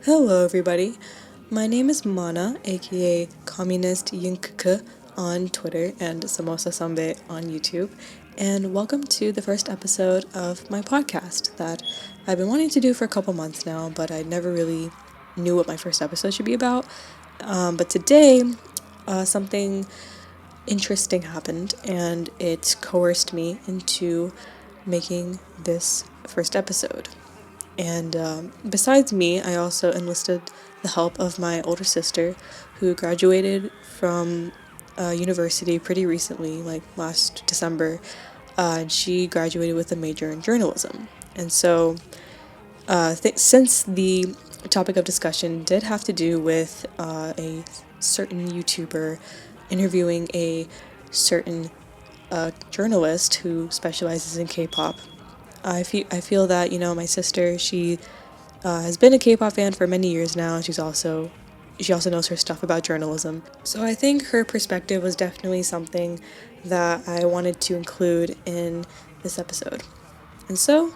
Hello, everybody. My name is Mana, aka Communist Yinkke on Twitter and Samosa Sambe on YouTube, and welcome to the first episode of my podcast that I've been wanting to do for a couple months now, but I never really knew what my first episode should be about. But today, something interesting happened, and it coerced me into making this first episode. And besides me, I also enlisted the help of my older sister, who graduated from university pretty recently, like last December. And she graduated with a major in journalism. And so, since the topic of discussion did have to do with a certain YouTuber interviewing a certain journalist who specializes in K-pop, I feel that my sister, she has been a K-pop fan for many years now, and she also knows her stuff about journalism. So I think her perspective was definitely something that I wanted to include in this episode. And so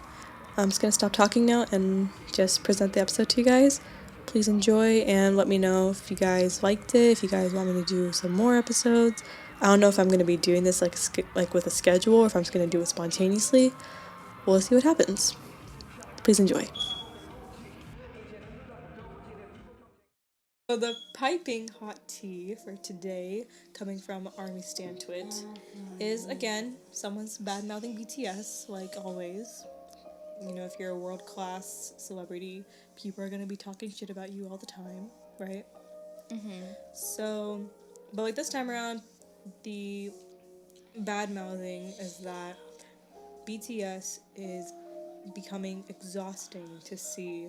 I'm just gonna stop talking now and just present the episode to you guys. Please enjoy and let me know if you guys liked it, if you guys want me to do some more episodes. I don't know if I'm gonna be doing this like with a schedule or if I'm just gonna do it spontaneously. We'll see what happens. Please enjoy. So the piping hot tea for today, coming from Army Stantwit, is again someone's bad mouthing BTS, like always. If you're a world class celebrity, people are gonna be talking shit about you all the time, right? So, but like this time around, the bad mouthing is that BTS is becoming exhausting to see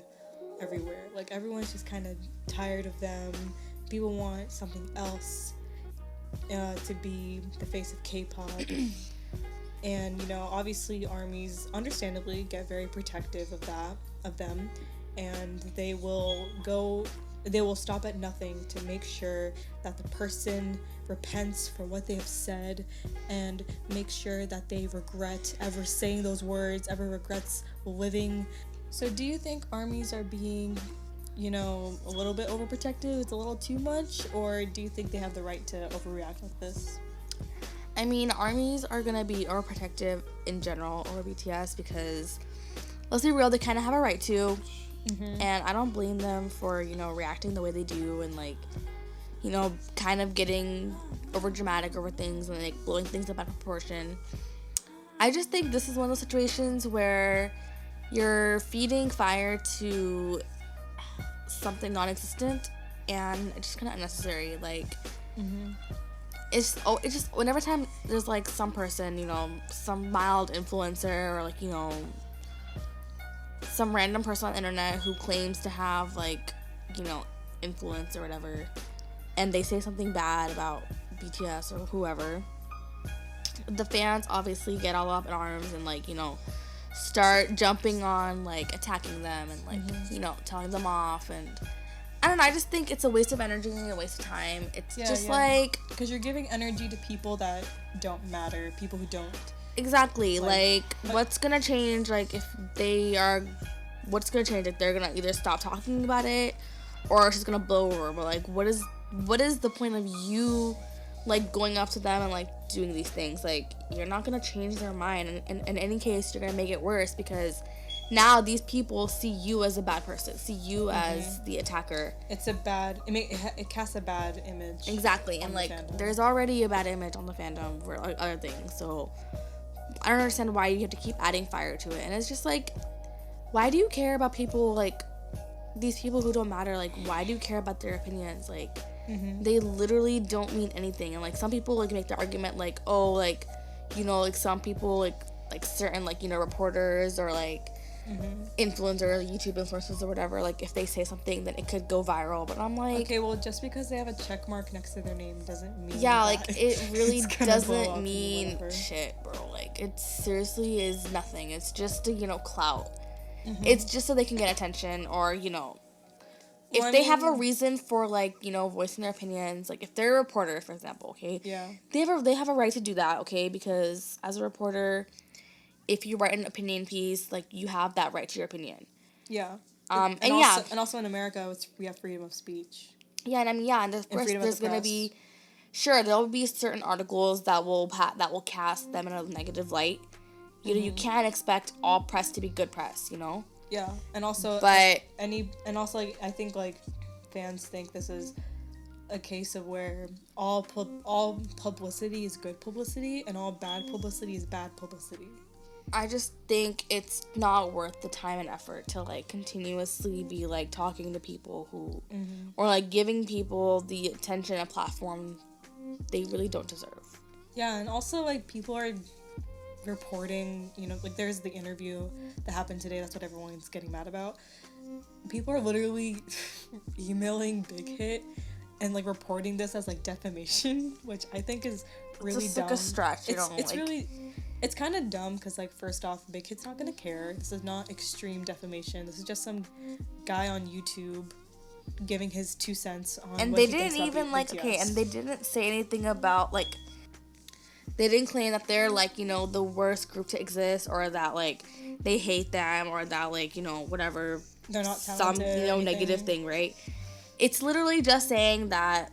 everywhere. Like everyone's just kind of tired of them. People want something else to be the face of K-pop. And obviously armies understandably get very protective of them, and they will stop at nothing to make sure that the person repents for what they have said and make sure that they regret ever saying those words, ever regrets living. So do you think armies are being a little bit overprotective? It's a little too much? Or do you think they have the right to overreact like this? I mean, armies are gonna be overprotective in general over BTS because, let's be real, they kind of have a right to. And I don't blame them for, reacting the way they do and, kind of getting over dramatic over things and, blowing things up out of proportion. I just think this is one of those situations where you're feeding fire to something non-existent, and it's just kind of unnecessary. It's just whenever time there's some person, some mild influencer or some random person on the internet who claims to have influence or whatever, and they say something bad about BTS or whoever, the fans obviously get all up in arms and start jumping on attacking them and telling them off. And I don't know, I just think it's a waste of energy and a waste of time. It's because you're giving energy to people that don't matter, people who don't. Exactly. What's gonna change? If they are, what's gonna change? They're gonna either stop talking about it, or it's just gonna blow over. But what is the point of you going up to them and doing these things? You're not gonna change their mind, and in any case, you're gonna make it worse because now these people see you as a bad person, see you as the attacker. It casts a bad image. Exactly, and there's already a bad image on the fandom for other things, so I don't understand why you have to keep adding fire to it. And it's just why do you care about people these people who don't matter? Why do you care about their opinions? They literally don't mean anything. And some people make the argument some people certain reporters or influencers, YouTube influencers or whatever, if they say something then it could go viral. But I'm okay, well, just because they have a check mark next to their name doesn't mean it really doesn't mean shit, bro. It seriously is nothing. It's just clout. It's just so they can get attention, or if they have a reason for voicing their opinions, if they're a reporter, for example, okay, they have a right to do that, okay, because as a reporter, if you write an opinion piece, you have that right to your opinion. Yeah. And also in America, we have freedom of speech. Yeah, and I mean, and of course, there's gonna be, sure, there'll be certain articles that will cast them in a negative light. You know, you can't expect all press to be good press. You know. Yeah, and also, but like I think like fans think this is a case of where all publicity is good publicity and all bad publicity is bad publicity. I just think it's not worth the time and effort to like continuously be like talking to people who or like giving people the attention and platform they really don't deserve. Yeah, and also like people are reporting, you know, like there's the interview that happened today, that's what everyone's getting mad about. People are literally emailing Big Hit and like reporting this as like defamation, which I think is really it's dumb. Like a stretch. It's kind of dumb because, like, first off, Big Hit's not going to care. This is not extreme defamation. This is just some guy on YouTube giving his 2 cents on and what they he didn't thinks even, about like, okay, and they didn't say anything about, like, they didn't claim that they're, like, you know, the worst group to exist or that, like, they hate them or that, like, you know, whatever. They're not talented. Some, you know, negative thing, right? It's literally just saying that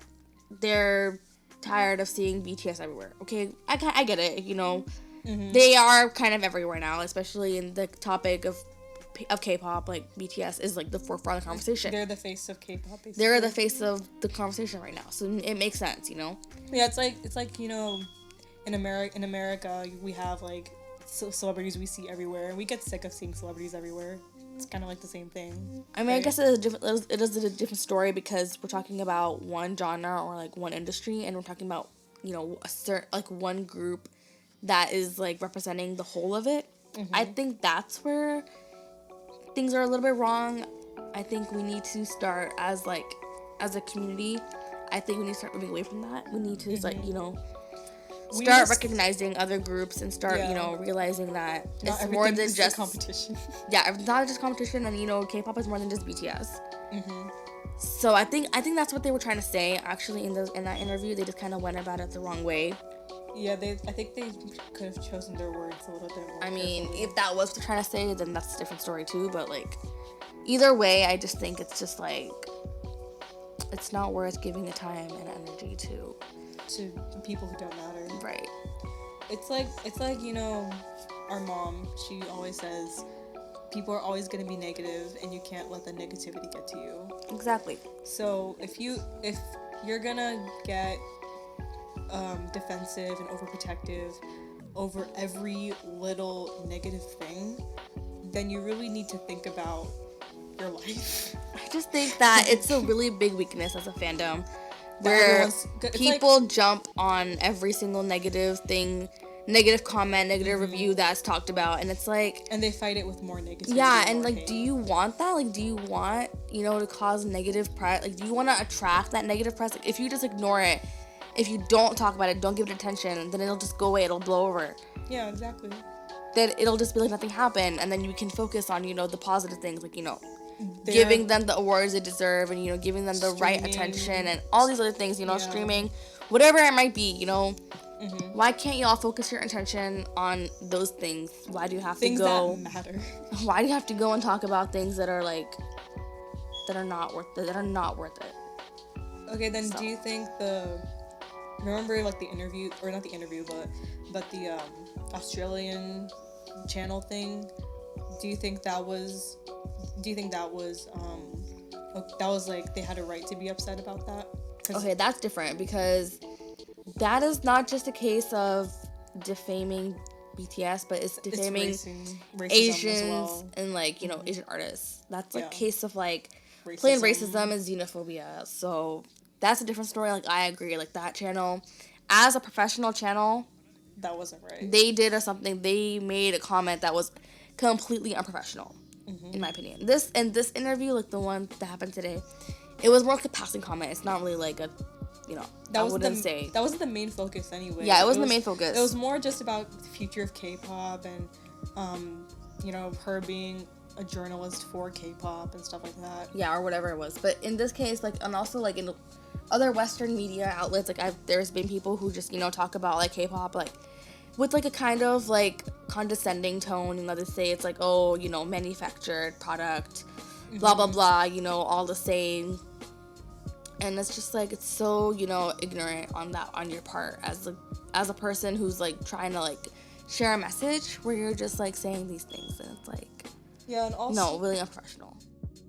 they're tired of seeing BTS everywhere. Okay, I get it, you know. They are kind of everywhere now, especially in the topic of K-pop. Like, BTS is like the forefront of the conversation. They're the face of K-pop, basically. They're the face of the conversation right now, so it makes sense, you know. Yeah, it's like you know, in America we have like celebrities we see everywhere, and we get sick of seeing celebrities everywhere. It's kind of like the same thing. I mean, right? I guess it is a different story because we're talking about one genre or like one industry, and we're talking about, you know, a certain like one group that is like representing the whole of it. I think that's where things are a little bit wrong. I think we need to start as a community. I think we need to start moving away from that. We need to like, you know, start recognizing other groups and start, you know, realizing that it's more than just competition. Yeah, it's not just competition, and you know, K-pop is more than just BTS. So I think that's what they were trying to say. Actually, in that interview, they just kind of went about it the wrong way. Yeah, I think they could have chosen their words a little bit more. I mean, if that was what they're trying to say, then that's a different story too. But like, either way, I just think it's just like it's not worth giving the time and energy to people who don't matter. Right. It's like you know, our mom. She always says, people are always going to be negative, and you can't let the negativity get to you. Exactly. So if you're gonna get defensive and overprotective over every little negative thing, then you really need to think about your life. I just think that it's a really big weakness as a fandom where people jump on every single negative thing, negative comment, negative review that's talked about, and it's like, and they fight it with more negativity. Yeah, and like, do you want that? Like, do you want, you know, to cause negative press? Like, do you want to attract that negative press? Like, if you just ignore it, if you don't talk about it, don't give it attention, then it'll just go away, it'll blow over. Yeah, exactly. Then it'll just be like nothing happened, and then you can focus on, you know, the positive things, like, you know, giving them the awards they deserve, and, you know, giving them the right attention, and all these other things, you know, streaming, whatever it might be, you know. Why can't you all focus your attention on those things? Why do you have to go... Things that matter. Why do you have to go and talk about things that are, like, that are not worth it? Okay, then do you think remember, like, the interview, or not the interview, but the Australian channel thing? Do you think that was like they had a right to be upset about that? Okay, that's different, because that is not just a case of defaming BTS, but it's defaming racism Asians as well. and, like, you know, Asian artists. That's a case of, like, racism. Plain racism and xenophobia. So that's a different story. Like, I agree. Like, that channel, as a professional channel, that wasn't right. They did something. They made a comment that was completely unprofessional, in my opinion. This interview, like the one that happened today, it was more like a passing comment. It's not really like a, you know, that wasn't the main focus anyway. Yeah, it wasn't the main focus. It was more just about the future of K-pop and, you know, her being a journalist for K-pop and stuff like that. Yeah, or whatever it was. But in this case, like, and also like in other Western media outlets, like there's been people who just, you know, talk about like K-pop like with like a kind of like condescending tone, and others say it's like, oh, you know, manufactured product, blah blah blah, you know, all the same. And it's just like, it's so, you know, ignorant on your part as a person who's like trying to like share a message, where you're just like saying these things, and it's like, Yeah, and also no, really unprofessional.